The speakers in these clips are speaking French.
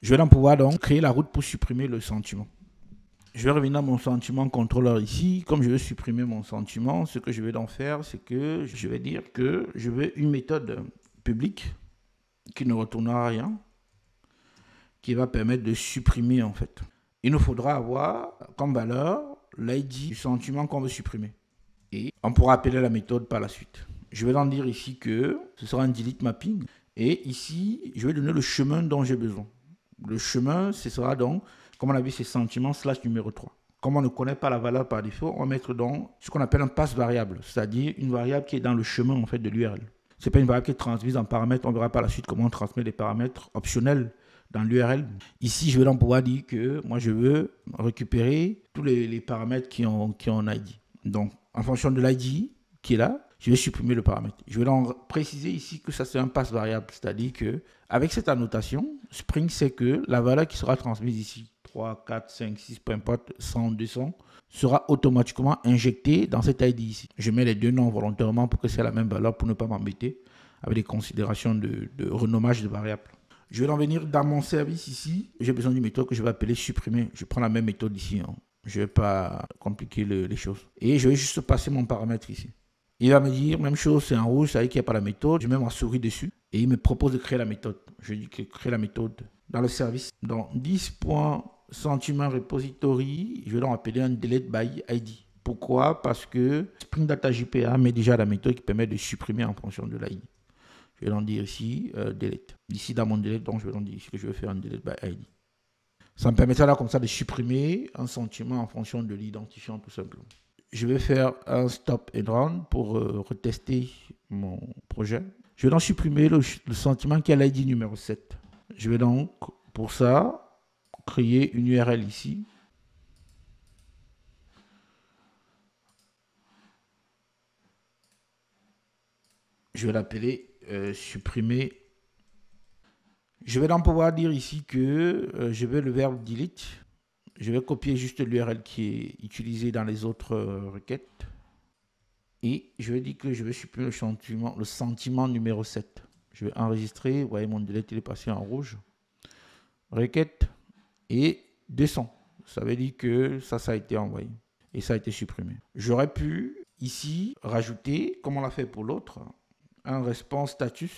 Je vais donc pouvoir donc créer la route pour supprimer le sentiment. Je vais revenir à mon sentiment contrôleur ici. Comme je veux supprimer mon sentiment, ce que je vais donc faire, c'est que je vais dire que je veux une méthode publique qui ne retournera rien, qui va permettre de supprimer en fait. Il nous faudra avoir comme valeur l'ID du sentiment qu'on veut supprimer. Et on pourra appeler la méthode par la suite. Je vais donc dire ici que ce sera un delete mapping. Et ici, je vais donner le chemin dont j'ai besoin. Le chemin, ce sera donc, comme on a vu, c'est sentiment / numéro 3. Comme on ne connaît pas la valeur par défaut, on va mettre donc ce qu'on appelle un pass variable, c'est-à-dire une variable qui est dans le chemin en fait de l'URL. Ce n'est pas une variable qui est transmise en paramètres. On verra par la suite comment on transmet les paramètres optionnels dans l'URL. Ici, je vais donc pouvoir dire que moi, je veux récupérer tous les paramètres qui ont un ID. Donc, en fonction de l'ID qui est là, je vais supprimer le paramètre. Je vais donc préciser ici que ça c'est un pass variable, c'est-à-dire que avec cette annotation, Spring sait que la valeur qui sera transmise ici, 3, 4, 5, 6, peu importe, 100, 200, sera automatiquement injectée dans cet ID ici. Je mets les deux noms volontairement pour que c'est la même valeur pour ne pas m'embêter avec les considérations de renommage de variables. Je vais donc venir dans mon service ici. J'ai besoin d'une méthode que je vais appeler supprimer. Je prends la même méthode ici. Je ne vais pas compliquer les choses. Et je vais juste passer mon paramètre ici. Il va me dire, même chose, c'est en rouge, ça veut dire qu'il n'y a pas la méthode. Je mets ma souris dessus et il me propose de créer la méthode. Je dis que créer la méthode dans le service. Dans 10.sentiment repository, je vais donc appeler un delete by ID. Pourquoi? Parce que Spring Data JPA met déjà la méthode qui permet de supprimer en fonction de l'ID. Je vais donc dire ici delete. Ici dans mon delete, donc je vais donc dire ici que je vais faire un delete by ID. Ça me permettra là comme ça de supprimer un sentiment en fonction de l'identifiant tout simplement. Je vais faire un stop and run pour retester mon projet. Je vais donc supprimer le sentiment qui a l'ID numéro 7. Je vais donc pour ça créer une URL ici. Je vais l'appeler supprimer. Je vais donc pouvoir dire ici que je vais le verbe delete. Je vais copier juste l'URL qui est utilisé dans les autres requêtes. Et je vais dire que je vais supprimer le sentiment numéro 7. Je vais enregistrer. Vous voyez, mon delete il est passé en rouge. Requête et 200. Ça veut dire que ça a été envoyé. Et ça a été supprimé. J'aurais pu ici rajouter, comme on l'a fait pour l'autre, un response status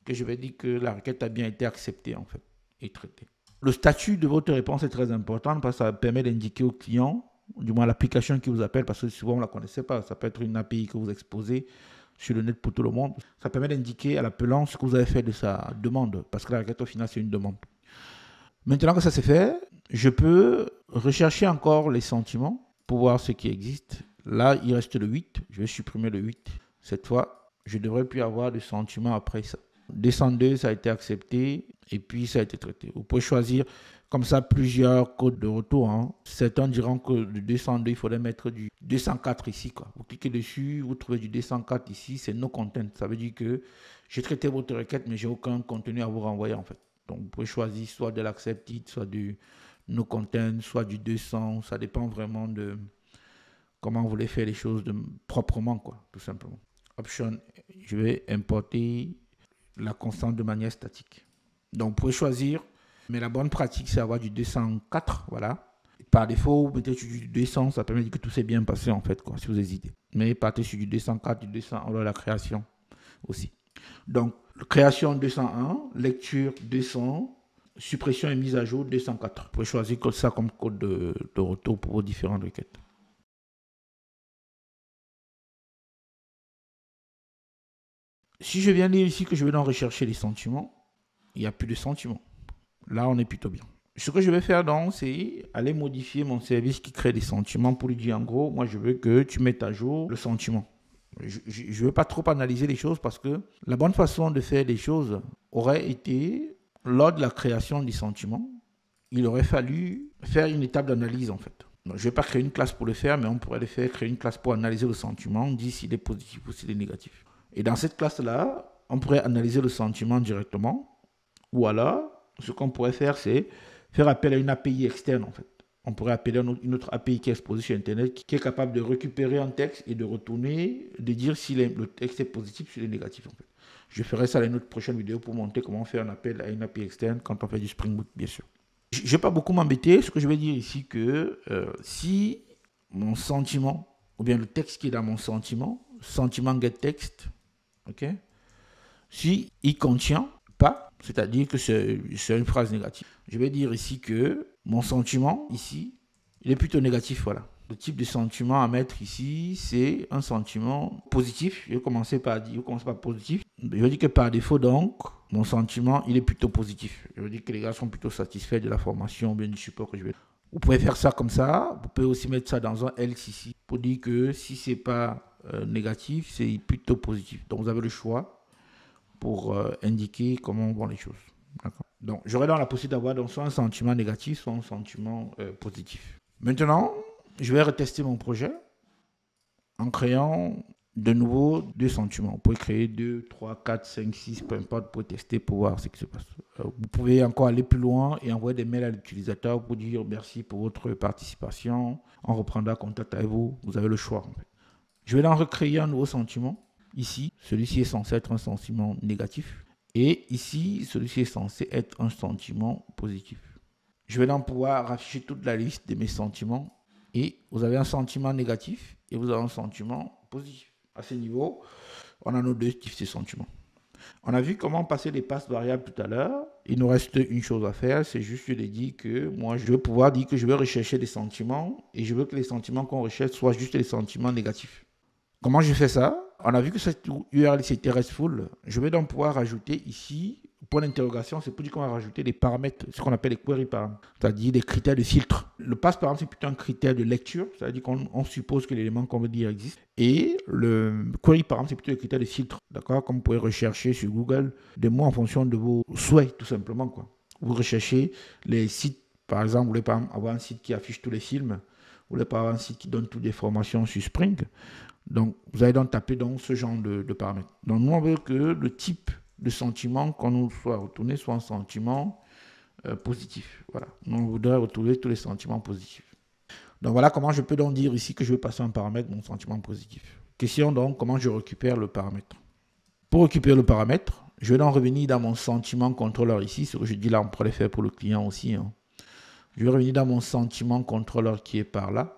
que je vais dire que la requête a bien été acceptée en fait et traitée. Le statut de votre réponse est très important parce que ça permet d'indiquer au client, du moins l'application qui vous appelle, parce que souvent on ne la connaissait pas. Ça peut être une API que vous exposez sur le net pour tout le monde. Ça permet d'indiquer à l'appelant ce que vous avez fait de sa demande, parce que la requête au final c'est une demande. Maintenant que ça c'est fait, je peux rechercher encore les sentiments pour voir ce qui existe. Là, il reste le 8. Je vais supprimer le 8. Cette fois, je ne devrais plus avoir de sentiments après ça. 202, ça a été accepté et puis ça a été traité. Vous pouvez choisir comme ça plusieurs codes de retour. Certains diront que le 202, il faudrait mettre du 204 ici. Vous cliquez dessus, vous trouvez du 204 ici, c'est no content. Ça veut dire que j'ai traité votre requête, mais j'ai aucun contenu à vous renvoyer en fait. Donc vous pouvez choisir soit de l'accepted, soit du no content, soit du 200. Ça dépend vraiment de comment vous voulez faire les choses proprement, tout simplement. Option, je vais importer la constante de manière statique. Donc, vous pouvez choisir, mais la bonne pratique, c'est avoir du 204, voilà. Par défaut, vous mettez sur du 200, ça permet de dire que tout s'est bien passé, en fait, si vous hésitez. Mais partez sur du 204, du 200, alors la création aussi. Donc, création 201, lecture 200, suppression et mise à jour 204. Vous pouvez choisir ça comme code de retour pour vos différentes requêtes. Si je viens dire ici que je vais donc rechercher les sentiments, il n'y a plus de sentiments. Là, on est plutôt bien. Ce que je vais faire donc, c'est aller modifier mon service qui crée des sentiments pour lui dire en gros, moi je veux que tu mettes à jour le sentiment. Je ne veux pas trop analyser les choses parce que la bonne façon de faire les choses aurait été, lors de la création des sentiments, il aurait fallu faire une étape d'analyse en fait. Donc, je ne vais pas créer une classe pour le faire, mais on pourrait le faire, créer une classe pour analyser le sentiment, dire s'il est positif ou s'il est négatif. Et dans cette classe-là, on pourrait analyser le sentiment directement. Ou alors, ce qu'on pourrait faire, c'est faire appel à une API externe, en fait. on pourrait appeler une autre API qui est exposée sur Internet, qui est capable de récupérer un texte et de retourner, de dire si le texte est positif ou s'il est négatif. En fait. Je ferai ça dans une autre prochaine vidéo pour montrer comment faire un appel à une API externe quand on fait du Spring Boot, bien sûr. Je ne vais pas beaucoup m'embêter. Ce que je vais dire ici, que si mon sentiment, ou bien le texte qui est dans mon sentiment getText, ok, si il contient pas, c'est-à-dire que c'est une phrase négative, je vais dire ici que mon sentiment, ici, il est plutôt négatif, voilà. Le type de sentiment à mettre ici, c'est un sentiment positif. Je vais commencer par positif. Je vais dire que par défaut, donc, mon sentiment, il est plutôt positif. Je veux dire que les gars sont plutôt satisfaits de la formation ou bien du support que je vais. Vous pouvez faire ça comme ça. Vous pouvez aussi mettre ça dans un else ici pour dire que si c'est pas négatif, c'est plutôt positif. Donc, vous avez le choix pour indiquer comment vont les choses. Donc, j'aurai dans la possibilité d'avoir soit un sentiment négatif, soit un sentiment positif. Maintenant, je vais retester mon projet en créant de nouveau 2 sentiments. Vous pouvez créer 2, 3, 4, 5, 6, peu importe, pour tester, pour voir ce qui se passe. Vous pouvez encore aller plus loin et envoyer des mails à l'utilisateur pour dire merci pour votre participation. On reprendra contact avec vous. Vous avez le choix. En fait. Je vais donc recréer un nouveau sentiment. Ici, celui-ci est censé être un sentiment négatif. Et ici, celui-ci est censé être un sentiment positif. Je vais donc pouvoir afficher toute la liste de mes sentiments. Et vous avez un sentiment négatif et vous avez un sentiment positif. À ce niveau, on a nos 2 types de sentiments. On a vu comment passer les passes variables tout à l'heure. Il nous reste une chose à faire, c'est juste de dire que moi, je vais pouvoir dire que je vais rechercher des sentiments et je veux que les sentiments qu'on recherche soient juste les sentiments négatifs. Comment je fais ça? On a vu que cette URL c'était RESTful. Je vais donc pouvoir ajouter ici, point d'interrogation, c'est pour dire qu'on va rajouter des paramètres, ce qu'on appelle les query paramètres, c'est-à-dire des critères de filtre. Le pass par exemple, c'est plutôt un critère de lecture, c'est-à-dire qu'on suppose que l'élément qu'on veut dire existe. Et le query par exemple, c'est plutôt un critère de filtre, d'accord? Comme vous pouvez rechercher sur Google des mots en fonction de vos souhaits, tout simplement, quoi. Vous recherchez les sites, par exemple, vous voulez pas avoir un site qui affiche tous les films, vous voulez pas avoir un site qui donne toutes les formations sur Spring. Donc, vous allez donc taper dans ce genre de paramètres. Donc, nous, on veut que le type de sentiment qu'on nous soit retourné soit un sentiment positif. Voilà. Nous, on voudrait retourner tous les sentiments positifs. Donc, voilà comment je peux donc dire ici que je veux passer un paramètre, mon sentiment positif. Question donc, comment je récupère le paramètre. Pour récupérer le paramètre, je vais donc revenir dans mon sentiment contrôleur ici. Ce que je dis là, on pourrait le faire pour le client aussi. Hein. Je vais revenir dans mon sentiment contrôleur qui est par là.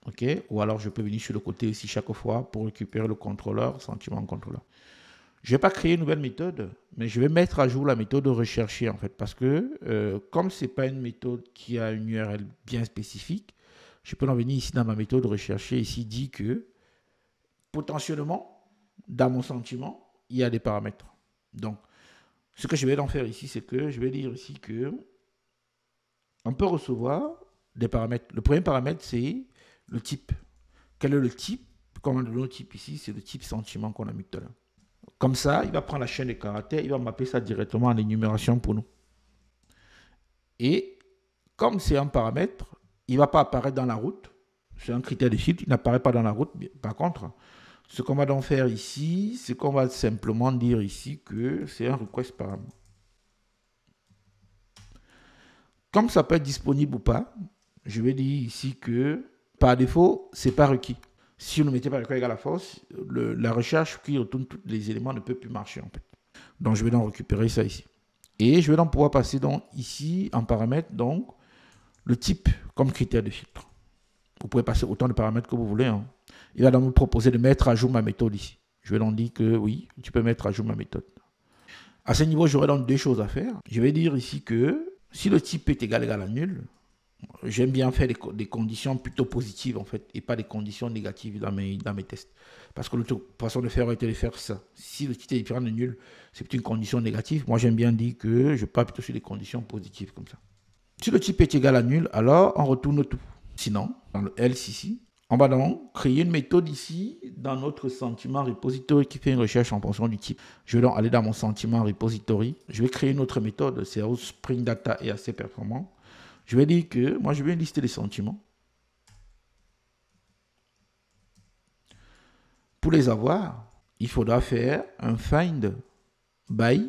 Okay? Ou alors je peux venir sur le côté ici chaque fois pour récupérer le contrôleur, sentiment contrôleur. Je ne vais pas créer une nouvelle méthode, mais je vais mettre à jour la méthode de rechercher en fait. Parce que comme ce n'est pas une méthode qui a une URL bien spécifique, je peux en venir ici dans ma méthode de rechercher. Ici dit que potentiellement, dans mon sentiment, il y a des paramètres. Donc, ce que je vais en faire ici, c'est que je vais dire ici que on peut recevoir des paramètres. Le premier paramètre, c'est le type. Quel est le type? Comme on a donné le type ici, c'est le type sentiment qu'on a mis tout à l'heure. Comme ça, il va prendre la chaîne de caractères, il va mapper ça directement en énumération pour nous. Et comme c'est un paramètre, il ne va pas apparaître dans la route. C'est un critère de filtre, il n'apparaît pas dans la route. Par contre, ce qu'on va donc faire ici, c'est qu'on va simplement dire ici que c'est un request paramètre. Comme ça peut être disponible ou pas, je vais dire ici que par défaut, ce n'est pas requis. Si vous ne mettez pas request égale à false, la recherche qui retourne tous les éléments ne peut plus marcher en fait. Donc je vais donc récupérer ça ici. Et je vais donc pouvoir passer donc ici en paramètre donc le type comme critère de filtre. Vous pouvez passer autant de paramètres que vous voulez. Hein. Il va donc me proposer de mettre à jour ma méthode ici. Je vais donc dire que oui, tu peux mettre à jour ma méthode. À ce niveau, j'aurai donc 2 choses à faire. Je vais dire ici que si le type est égal à nul, j'aime bien faire des conditions plutôt positives en fait et pas des conditions négatives dans mes tests. Parce que l'autre façon de faire était de faire ça. Si le type est différent de nul, c'est plutôt une condition négative. Moi, j'aime bien dire que je pars plutôt sur des conditions positives comme ça. Si le type est égal à nul, alors on retourne tout. Sinon, dans le else ici, on va donc créer une méthode ici dans notre sentiment repository qui fait une recherche en fonction du type. Je vais donc aller dans mon sentiment repository. Je vais créer une autre méthode, c'est Spring Data est assez performant. Je vais dire que moi, je vais lister les sentiments. Pour les avoir, il faudra faire un find by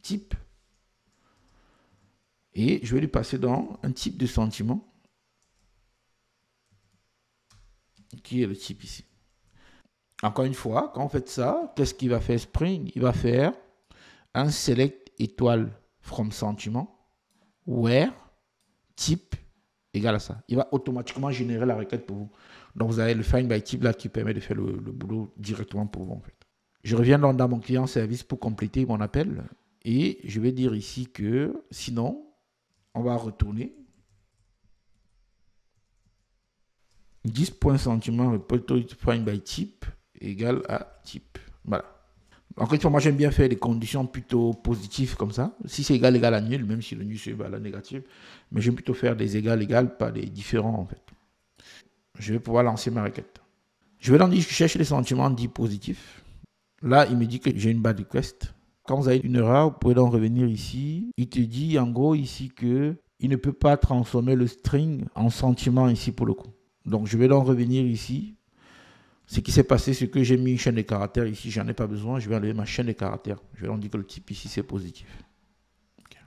type. Et je vais lui passer dans un type de sentiment qui est le type ici. Encore une fois, quand on fait ça, qu'est-ce qu'il va faire Spring? Il va faire un select étoile from sentiment, where type égale à ça. Il va automatiquement générer la requête pour vous. Donc, vous avez le find by type là qui permet de faire le boulot directement pour vous en fait. Je reviens donc dans mon client service pour compléter mon appel et je vais dire ici que sinon, on va retourner 10.sentiment repository find by type égale à type. Voilà. Encore une fois, moi j'aime bien faire des conditions plutôt positives comme ça. Si c'est égal à nul, même si le nul c'est égal à négatif, mais j'aime plutôt faire des égales, pas des différents en fait. Je vais pouvoir lancer ma requête. Je vais donc dire que je cherche les sentiments dits positifs. Là, il me dit que j'ai une bad request. Quand vous avez une erreur, vous pouvez donc revenir ici. Il te dit en gros ici que il ne peut pas transformer le string en sentiment ici pour le coup. Donc je vais donc revenir ici. Ce qui s'est passé, c'est que j'ai mis une chaîne de caractères ici, j'en ai pas besoin, je vais enlever ma chaîne de caractères. Je vais donc dire que le type ici c'est positif. Okay.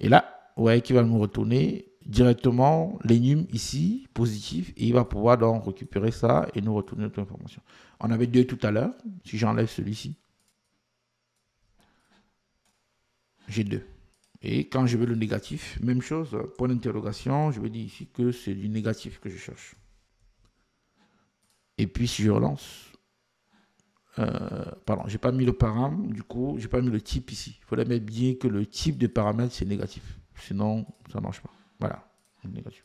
Et là, vous voyez qu'il va me retourner directement l'enum ici, positif, et il va pouvoir donc récupérer ça et nous retourner notre information. On avait 2 tout à l'heure, si j'enlève celui-ci, j'ai 2. Et quand je veux le négatif, même chose, point d'interrogation, je vais dire ici que c'est du négatif que je cherche. Et puis si je relance, pardon, j'ai pas mis le paramètre, du coup, j'ai pas mis le type ici. Il faudrait mettre bien que le type de paramètre c'est négatif. Sinon, ça ne marche pas. Voilà, négatif.